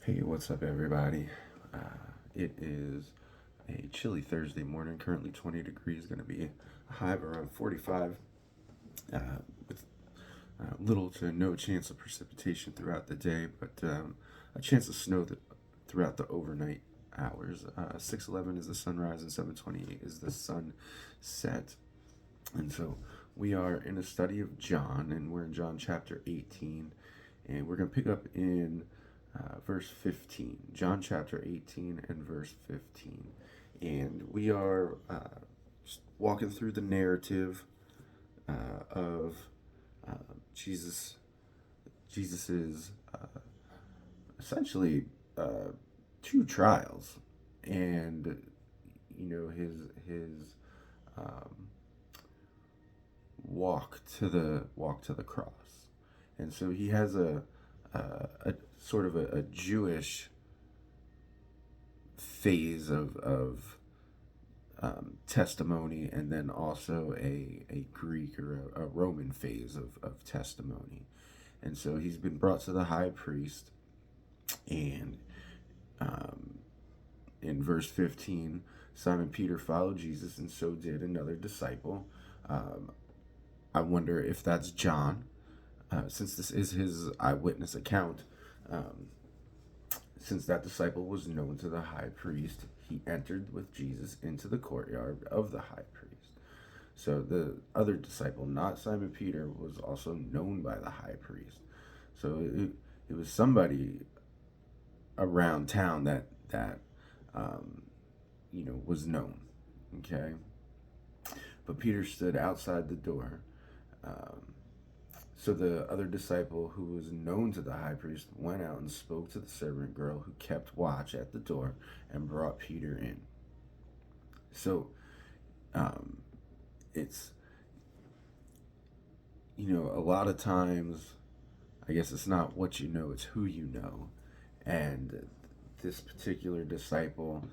Hey, what's up, everybody? It is a chilly Thursday morning, currently 20 degrees, going to be a high of around 45, uh, with little to no chance of precipitation throughout the day, but a chance of snow throughout the overnight hours. 6:11 is the sunrise and 7:28 is the sunset. And so we are in a study of John, and we're in John chapter 18, and we're going to pick up in verse 15. John chapter 18 and verse 15. And we are walking through the narrative of uh, Jesus. Jesus's essentially two trials, and his um, walk to the cross. And so he has a sort of a Jewish phase of testimony, and then also a Greek or a Roman phase of testimony. And so he's been brought to the high priest, and um, in verse 15, Simon Peter followed Jesus, and so did another disciple. Um, I wonder if that's John, since this is his eyewitness account. Um, since that disciple was known to the high priest, he entered with Jesus into the courtyard of the high priest. So the other disciple, not Simon Peter, was also known by the high priest. So it was somebody around town that um, was known. Okay, but Peter stood outside the door. Um, So the other disciple, who was known to the high priest, went out and spoke to the servant girl who kept watch at the door and brought Peter in. So um, it's, a lot of times, I guess it's not what you know, it's who you know. And this particular disciple,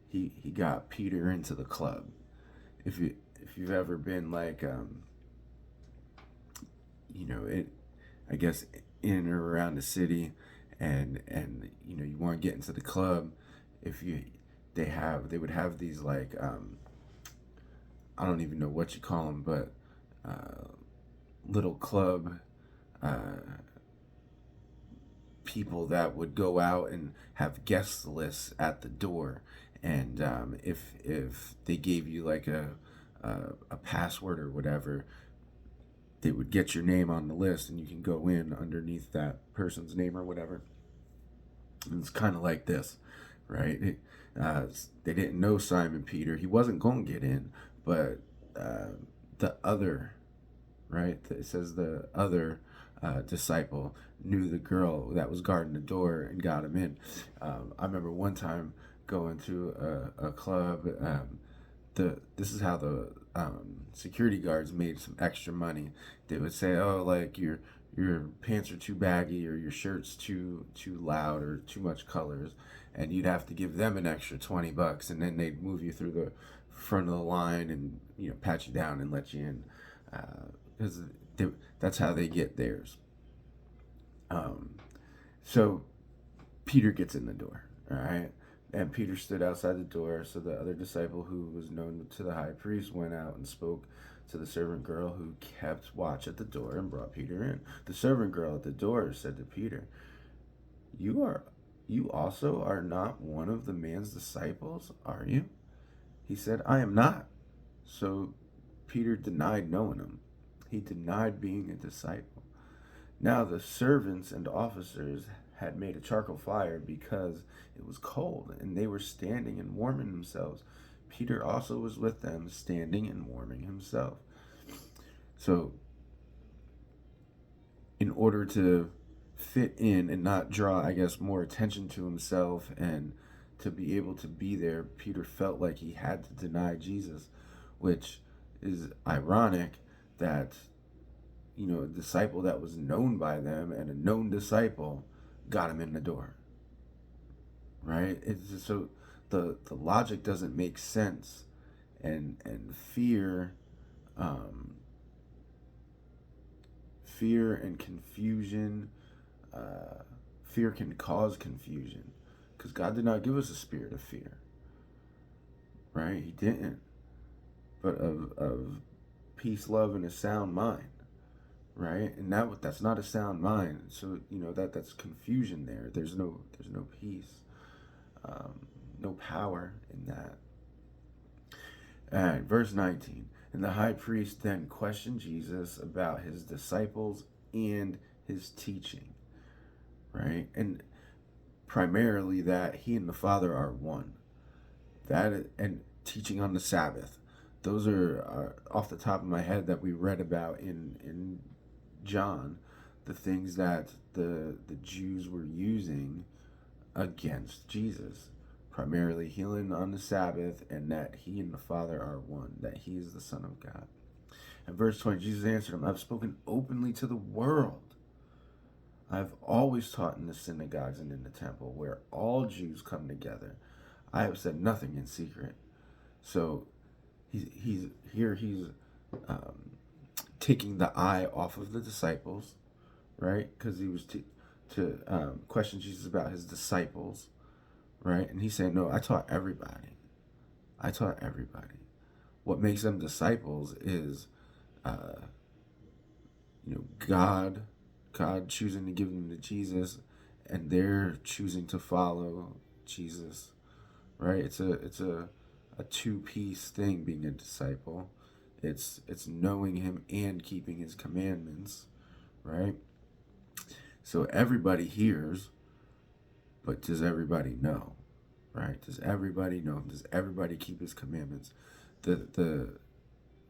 he got Peter into the club. If you've ever been like, it, I guess, in or around the city, and you want to get into the club, if you they would have these like, I don't even know what you call them, but little club uh, people that would go out and have guest lists at the door. And if they gave you like a password or whatever, they would get your name on the list, and you can go in underneath that person's name or whatever. And it's kind of like this, right? They didn't know Simon Peter. He wasn't going to get in, but uh, the other, right? It says the other disciple knew the girl that was guarding the door and got him in. I remember one time going to a club. This is how the security guards made some extra money. They would say, "Oh, like your pants are too baggy, or your shirt's too loud, or too much colors," and you'd have to give them an extra $20, and then they'd move you through the front of the line and pat you down and let you in, because that's how they get theirs. Um, so Peter gets in the door, all right? And Peter stood outside the door. So the other disciple, who was known to the high priest, went out and spoke to the servant girl who kept watch at the door and brought Peter in. The servant girl at the door said to Peter, "You are you also are not one of the man's disciples, are you?" He said, "I am not." So Peter denied knowing him. He denied being a disciple. Now the servants and officers had made a charcoal fire because it was cold, and they were standing and warming themselves. Peter also was with them, standing and warming himself. So, in order to fit in and not draw, I guess, more attention to himself, and to be able to be there, Peter felt like he had to deny Jesus, which is ironic that a disciple that was known by them and a known disciple got him in the door, right? It's just so the logic doesn't make sense, and um, fear and confusion, uh, Fear can cause confusion, because God did not give us a spirit of fear, right? He didn't, but of peace, love, and a sound mind, right? And that's not a sound mind. So that's confusion there. There's no peace, no power in that. All right, verse 19. And the high priest then questioned Jesus about his disciples and his teaching, right? And primarily that he and the Father are one. That and teaching on the Sabbath. Those are off the top of my head that we read about in John, the things that the Jews were using against Jesus. Primarily healing on the Sabbath, and that he and the Father are one, that he is the Son of God. And verse 20, Jesus answered him, I've spoken openly to the world. I've always taught in the synagogues and in the temple, where all Jews come together. I have said nothing in secret. So he's taking the eye off of the disciples, right? Because he was to question Jesus about his disciples, right? And he's saying, no, I taught everybody. I taught everybody. What makes them disciples is, God choosing to give them to Jesus, and they're choosing to follow Jesus, right? It's a two-piece thing being a disciple. It's knowing him and keeping his commandments, right? So everybody hears, but does everybody know, right? Does everybody know? Does everybody keep his commandments? And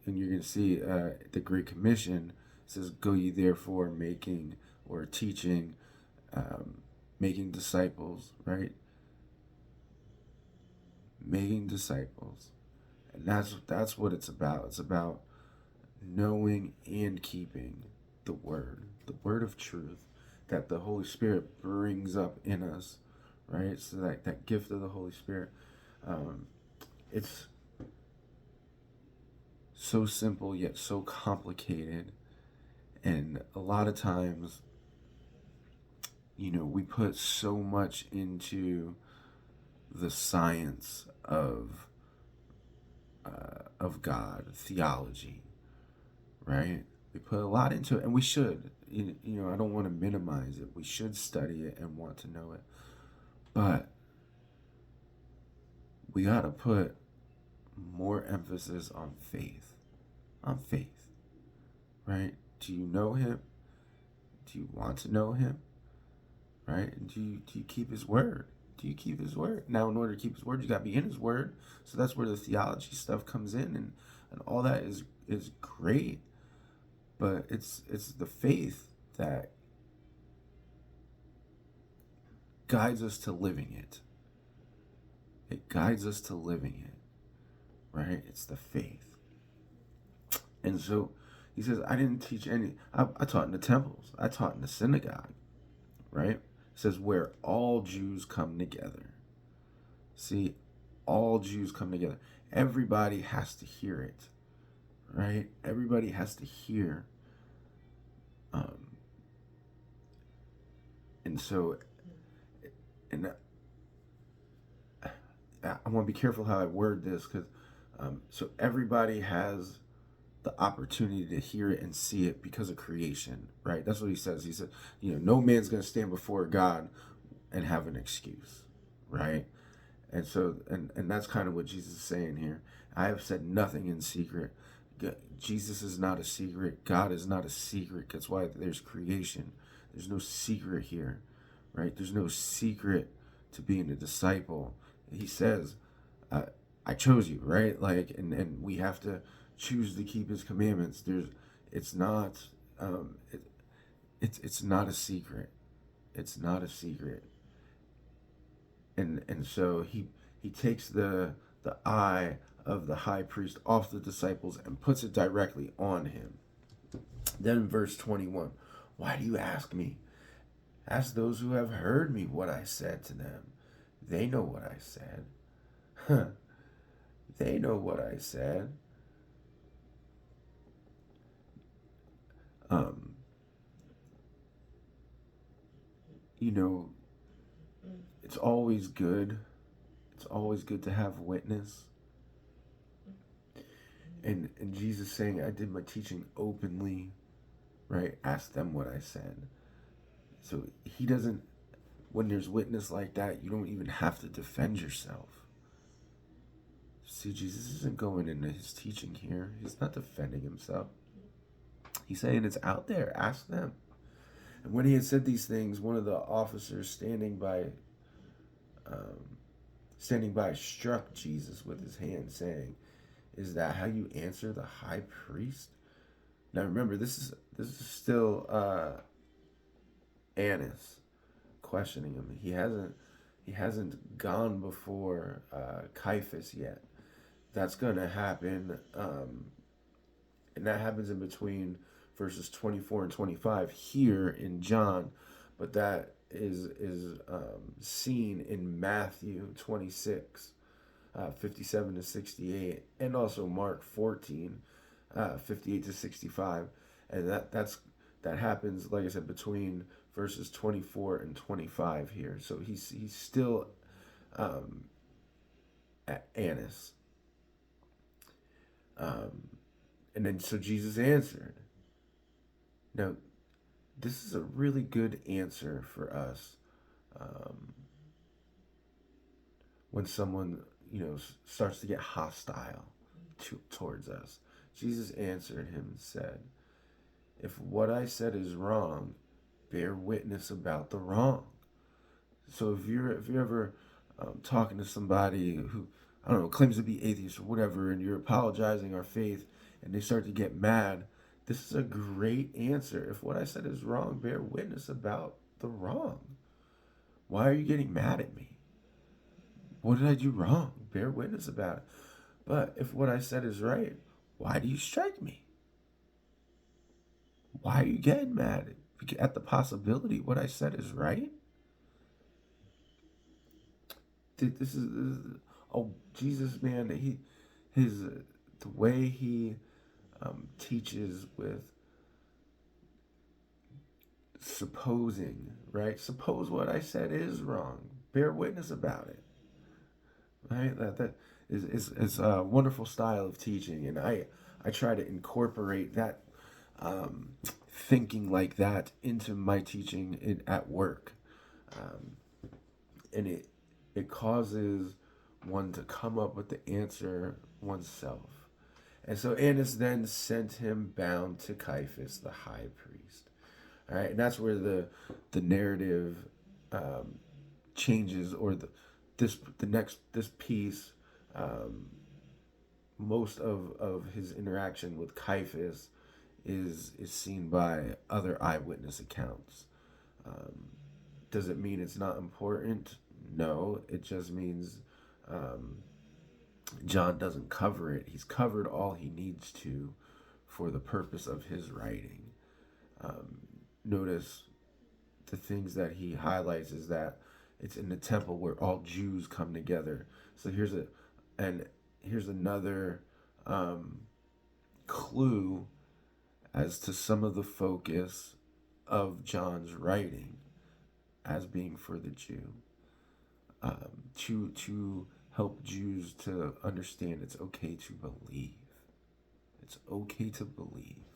you're going to see the Great Commission says, go ye therefore making or teaching, making disciples, right? Making disciples. And that's what it's about. It's about knowing and keeping the word of truth that the Holy Spirit brings up in us, right? So that gift of the Holy Spirit, it's so simple yet so complicated. And a lot of times, we put so much into the science of God, theology, right? We put a lot into it, and we should. I don't want to minimize it. We should study it and want to know it, but we got to put more emphasis on faith. On faith, right? Do you know him? Do you want to know him? Right? And do you keep his word? Do you keep his word? Now, in order to keep his word, you got to be in his word. So that's where the theology stuff comes in, and all that is great. But it's the faith that guides us to living it. It guides us to living it, right? It's the faith. And so he says, I didn't teach any. I taught in the temples. I taught in the synagogue, right? It says where all Jews come together. See, all Jews come together. Everybody has to hear it, right? Everybody has to hear. And so, and I want to be careful how I word this, because so everybody has the opportunity to hear it and see it because of creation, right? That's what he says. He said, no man's going to stand before God and have an excuse, right? And so, and that's kind of what Jesus is saying here. I have said nothing in secret. Jesus is not a secret. God is not a secret. That's why there's creation. There's no secret here, right? There's no secret to being a disciple. He says, I chose you, right? Like, and we have to choose to keep his commandments. It's not a secret. It's not a secret. And so he takes the eye of the high priest off the disciples and puts it directly on him. Then in verse 21, why do you ask me? Ask those who have heard me what I said to them. They know what I said. They know what I said. you know, it's always good. It's always good to have witness. And Jesus saying, I did my teaching openly, right? Ask them what I said. So he doesn't, when there's witness like that, you don't even have to defend yourself. See, Jesus isn't going into his teaching here. He's not defending himself. He's saying it's out there. Ask them. And when he had said these things, one of the officers um, standing by struck Jesus with his hand, saying, "Is that how you answer the high priest?" Now remember, this is still Annas questioning him. He hasn't gone before Caiaphas yet. That's gonna happen, and that happens in between verses 24 and 25 here in John, but that is seen in Matthew 26, 57 to 68, and also Mark 14, 58 to 65, and that happens, like I said, between verses 24 and 25 here. So he's still um, at Annas, and then so Jesus answered. Now, this is a really good answer for us um, when someone starts to get hostile towards us. Jesus answered him and said, "If what I said is wrong, bear witness about the wrong." So if you're ever talking to somebody who, I don't know, claims to be atheist or whatever, and you're apologizing our faith, and they start to get mad, this is a great answer. If what I said is wrong, bear witness about the wrong. Why are you getting mad at me? What did I do wrong? Bear witness about it. But if what I said is right, why do you strike me? Why are you getting mad at the possibility what I said is right? This is oh, Jesus, man, his the way he teaches with supposing, right? Suppose what I said is wrong. Bear witness about it, right? That is a wonderful style of teaching, and I try to incorporate that thinking like that into my teaching at work, um, and it causes one to come up with the answer oneself. And so Annas then sent him bound to Caiaphas, the high priest. All right, and that's where the narrative um, changes, or this piece, um, most of his interaction with Caiaphas is seen by other eyewitness accounts. Um, does it mean it's not important? No, it just means um, John doesn't cover it. He's covered all he needs to for the purpose of his writing. Um, Notice the things that he highlights is that it's in the temple where all Jews come together. So here's another um, clue as to some of the focus of John's writing as being for the Jew, to help Jews to understand it's okay to believe. It's okay to believe.